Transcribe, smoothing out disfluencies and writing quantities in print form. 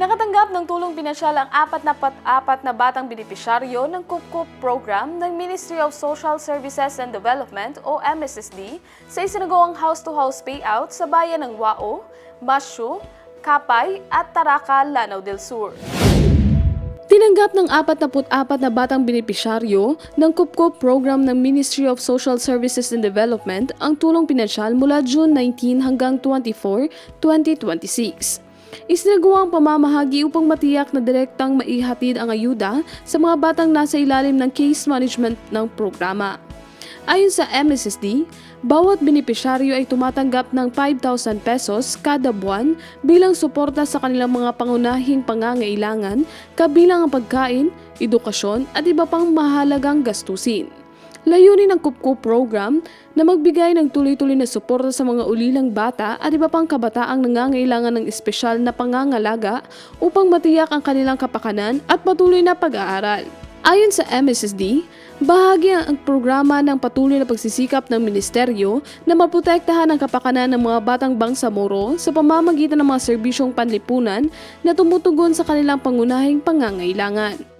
Nakatanggap ng tulong pinansiyal ang 44 na batang benepisyaryo ng KUPKUP program ng Ministry of Social Services and Development o MSSD sa isinagawang house-to-house payout sa bayan ng Wao, Masyu, Kapay at Taraca, Lanao del Sur. Tinanggap ng 44 na batang benepisyaryo ng KUPKUP program ng Ministry of Social Services and Development ang tulong pinansyal mula June 19 hanggang 24, 2026. Isinagawa ang pamamahagi upang matiyak na direktang maihatid ang ayuda sa mga batang nasa ilalim ng case management ng programa. Ayon sa MSSD, bawat benepisyaryo ay tumatanggap ng 5,000 pesos kada buwan bilang suporta sa kanilang mga pangunahing pangangailangan, kabilang ang pagkain, edukasyon at iba pang mahalagang gastusin. Layunin ng KUPKUP program na magbigay ng tuloy-tuloy na suporta sa mga ulilang bata at iba pang kabataang nangangailangan ng espesyal na pangangalaga upang matiyak ang kanilang kapakanan at patuloy na pag-aaral. Ayon sa MSSD, bahagi ang programa ng patuloy na pagsisikap ng ministeryo na maprotektahan ang kapakanan ng mga batang bangsamoro sa pamamagitan ng mga serbisyong panlipunan na tumutugon sa kanilang pangunahing pangangailangan.